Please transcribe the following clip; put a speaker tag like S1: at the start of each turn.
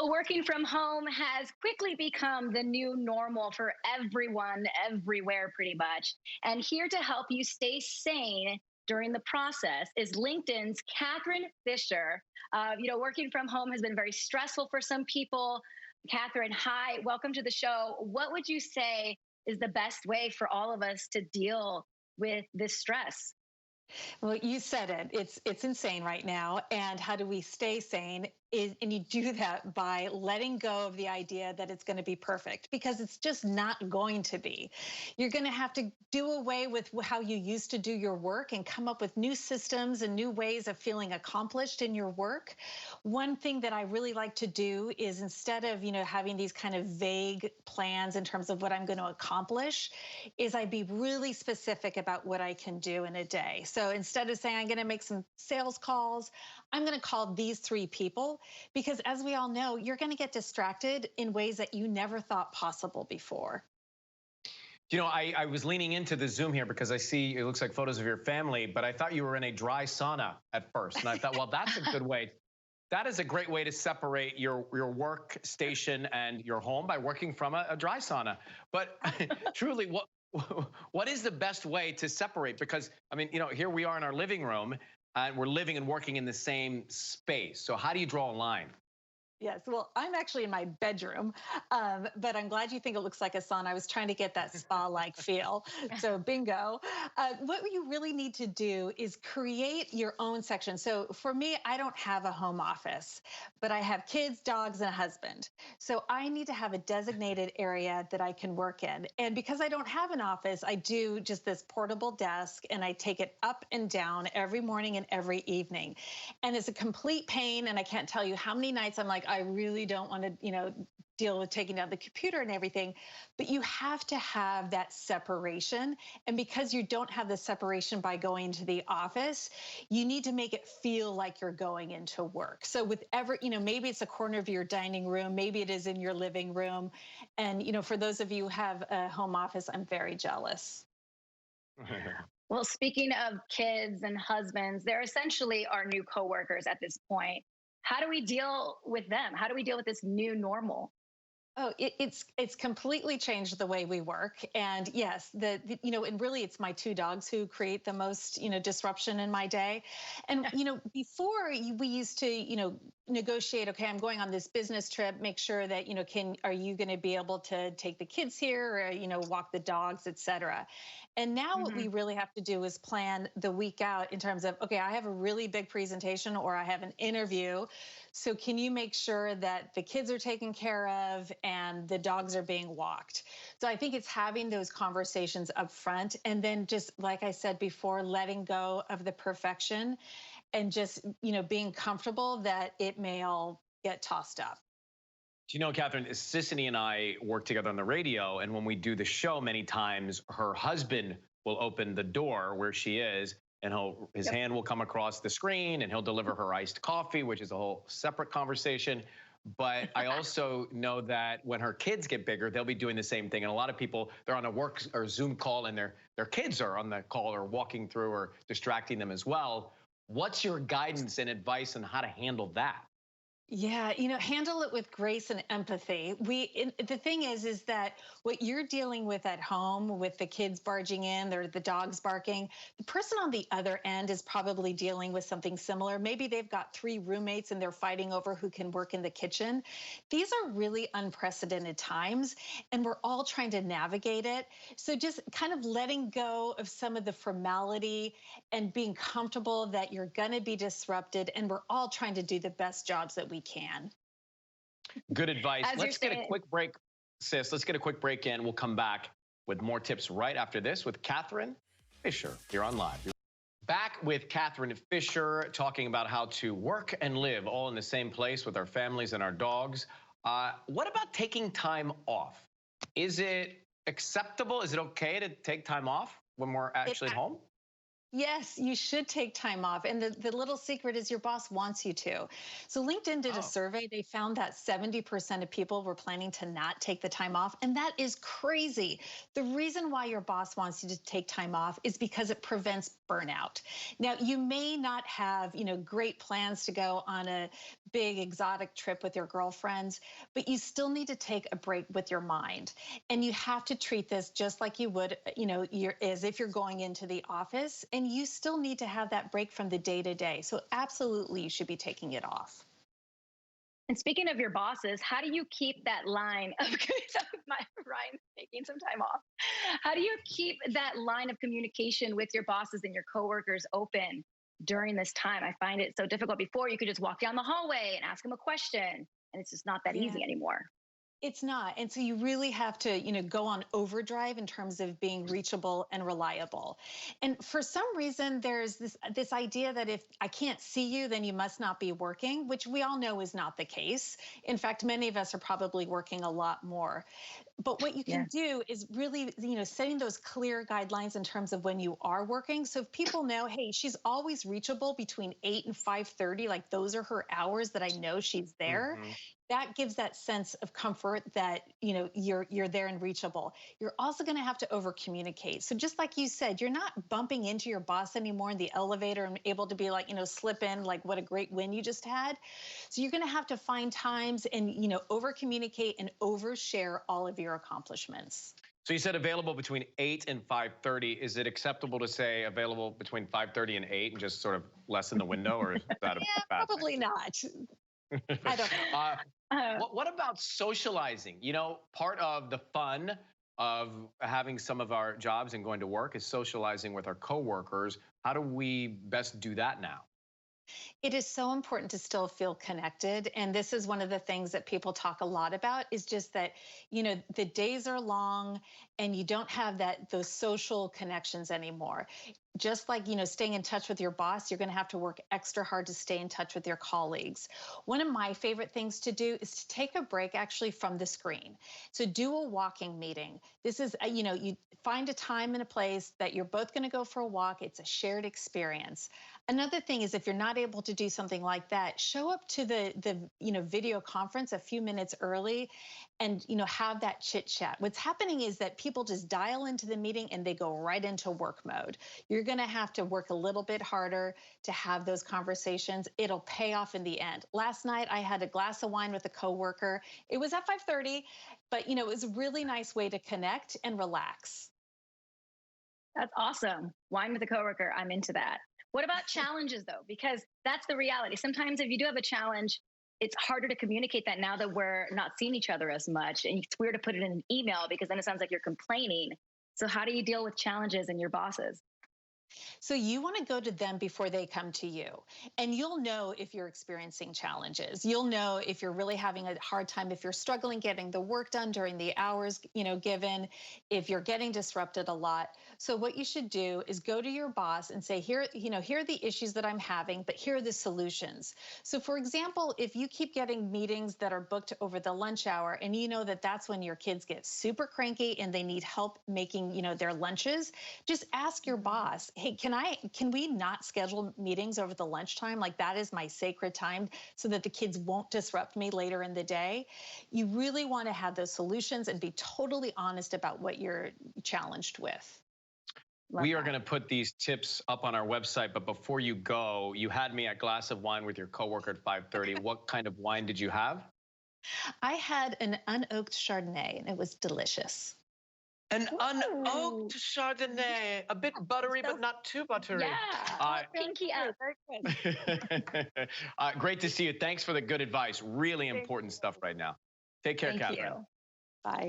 S1: Working from home has quickly become the new normal for everyone, everywhere, pretty much. And here to help you stay sane during the process is LinkedIn's Catherine Fisher. Working from home has been very stressful for some people. Catherine, hi, welcome to the show. What would you say is the best way for all of us to deal with this stress?
S2: Well, you said it. It's insane right now. And how do we stay sane? And you do that by letting go of the idea that it's going to be perfect because it's just not going to be. You're going to have to do away with how you used to do your work and come up with new systems and new ways of feeling accomplished in your work. One thing that I really like to do is instead of, having these kind of vague plans in terms of what I'm going to accomplish, is I be really specific about what I can do in a day. So instead of saying I'm going to make some sales calls, I'm going to call these three people because as we all know, you're going to get distracted in ways that you never thought possible before.
S3: I was leaning into the Zoom here because I see it looks like photos of your family, but I thought you were in a dry sauna at first. And I thought, well, that's a good way. That is a great way to separate your workstation and your home by working from a dry sauna. But truly, what is the best way to separate? Because, here we are in our living room and we're living and working in the same space. So how do you draw a line?
S2: Yes, well, I'm actually in my bedroom, but I'm glad you think it looks like a sauna. I was trying to get that spa-like feel, so bingo. What you really need to do is create your own section. So for me, I don't have a home office, but I have kids, dogs, and a husband. So I need to have a designated area that I can work in. And because I don't have an office, I do just this portable desk, and I take it up and down every morning and every evening. And it's a complete pain, and I can't tell you how many nights I'm like, I really don't want to, deal with taking down the computer and everything, but you have to have that separation. And because you don't have the separation by going to the office, you need to make it feel like you're going into work. So with maybe it's a corner of your dining room, maybe it is in your living room. And, for those of you who have a home office, I'm very jealous.
S1: Well, speaking of kids and husbands, they're essentially our new coworkers at this point. How do we deal with them? How do we deal with this new normal?
S2: Oh, it's completely changed the way we work. And yes, and really it's my two dogs who create the most, disruption in my day. And, before we used to, negotiate, okay, I'm going on this business trip, make sure that, are you going to be able to take the kids here or, walk the dogs, et cetera. And now what we really have to do is plan the week out in terms of, okay, I have a really big presentation or I have an interview. So can you make sure that the kids are taken care of and the dogs are being walked? So I think it's having those conversations up front and then just, like I said before, letting go of the perfection and just, being comfortable that it may all get tossed up.
S3: Do you know, Catherine, Sissany and I work together on the radio, and when we do the show, many times her husband will open the door where she is, and his hand will come across the screen, and he'll deliver her iced coffee, which is a whole separate conversation. But I also know that when her kids get bigger, they'll be doing the same thing. And a lot of people, they're on a work or Zoom call, and their kids are on the call or walking through or distracting them as well. What's your guidance and advice on how to handle that?
S2: Yeah, handle it with grace and empathy. The thing is that what you're dealing with at home with the kids barging in, or the dogs barking, the person on the other end is probably dealing with something similar. Maybe they've got three roommates and they're fighting over who can work in the kitchen. These are really unprecedented times, and we're all trying to navigate it. So just kind of letting go of some of the formality and being comfortable that you're going to be disrupted, and we're all trying to do the best jobs that we can.
S3: Good advice.
S1: As
S3: Let's get a quick break, sis. Let's get a quick break in. We'll come back with more tips right after this with Catherine Fisher here on Live. Back with Catherine Fisher talking about how to work and live all in the same place with our families and our dogs. What about taking time off? Is it acceptable? Is it okay to take time off when we're actually home?
S2: Yes, you should take time off. And the little secret is your boss wants you to. So LinkedIn did a
S3: Oh,
S2: survey. They found that 70% of people were planning to not take the time off. And that is crazy. The reason why your boss wants you to take time off is because it prevents burnout. Now, you may not have, great plans to go on a big exotic trip with your girlfriends, but you still need to take a break with your mind. And you have to treat this just like you would, as if you're going into the office. And you still need to have that break from the day to day. So absolutely, you should be taking it off.
S1: And speaking of your bosses, how do you keep that line of my Ryan taking some time off? How do you keep that line of communication with your bosses and your coworkers open during this time? I find it so difficult. Before you could just walk down the hallway and ask them a question, and it's just not that
S2: Yeah.
S1: easy anymore.
S2: It's not. And so you really have to, go on overdrive in terms of being reachable and reliable. And for some reason, there's this idea that if I can't see you, then you must not be working, which we all know is not the case. In fact, many of us are probably working a lot more. But what you can
S1: Yeah.
S2: do is really, setting those clear guidelines in terms of when you are working. So if people know, hey, she's always reachable between 8 and 5:30, like those are her hours that I know she's there,
S3: hmm.
S2: that gives that sense of comfort that, you're there and reachable. You're also going to have to over communicate. So just like you said, you're not bumping into your boss anymore in the elevator and able to be like, slip in like what a great win you just had. So you're going to have to find times and, over communicate and overshare all of your accomplishments.
S3: So you said available between 8 and 5:30. Is it acceptable to say available between 5:30 and 8 and just sort of lessen the window, or is that a
S2: Yeah,
S3: bad
S2: probably not.
S3: thing?
S2: I don't know.
S3: What about socializing? Part of the fun of having some of our jobs and going to work is socializing with our coworkers. How do we best do that now?
S2: It is so important to still feel connected. And this is one of the things that people talk a lot about is just that, the days are long and you don't have those social connections anymore. Just like, staying in touch with your boss, you're going to have to work extra hard to stay in touch with your colleagues. One of my favorite things to do is to take a break actually from the screen. So do a walking meeting. This is, you find a time and a place that you're both going to go for a walk. It's a shared experience. Another thing is if you're not able to do something like that, show up to the video conference a few minutes early and have that chit chat. What's happening is that people just dial into the meeting and they go right into work mode. You're going to have to work a little bit harder to have those conversations. It'll pay off in the end. Last night I had a glass of wine with a coworker. It was at 5:30, but it was a really nice way to connect and relax.
S1: That's awesome. Wine with a coworker. I'm into that. What about challenges though? Because that's the reality. Sometimes if you do have a challenge, it's harder to communicate that now that we're not seeing each other as much. And it's weird to put it in an email because then it sounds like you're complaining. So how do you deal with challenges and your bosses?
S2: So you want to go to them before they come to you. And you'll know if you're experiencing challenges. You'll know if you're really having a hard time, if you're struggling getting the work done during the hours, given, if you're getting disrupted a lot. So what you should do is go to your boss and say, here are the issues that I'm having, but here are the solutions. So for example, if you keep getting meetings that are booked over the lunch hour and you know that that's when your kids get super cranky and they need help making, their lunches, just ask your boss, hey, can we not schedule meetings over the lunchtime? Like that is my sacred time so that the kids won't disrupt me later in the day. You really want to have those solutions and be totally honest about what you're challenged with.
S1: Love
S3: We are
S1: that.
S3: going to put these tips up on our website, but before you go, you had me at glass of wine with your coworker at 5:30. What kind of wine did you have?
S2: I had an unoaked Chardonnay and it was delicious.
S3: An
S1: Ooh.
S3: unoaked Chardonnay, a bit buttery,
S2: So
S3: but not too buttery.
S1: Yeah.
S3: Uh,
S1: Pinky up.
S2: Very good.
S3: Great to see you. Thanks for the good advice. Really
S2: Thank
S3: important
S2: you.
S3: stuff right now. Take care,
S1: Thank
S3: Catherine.
S1: you.
S2: Bye.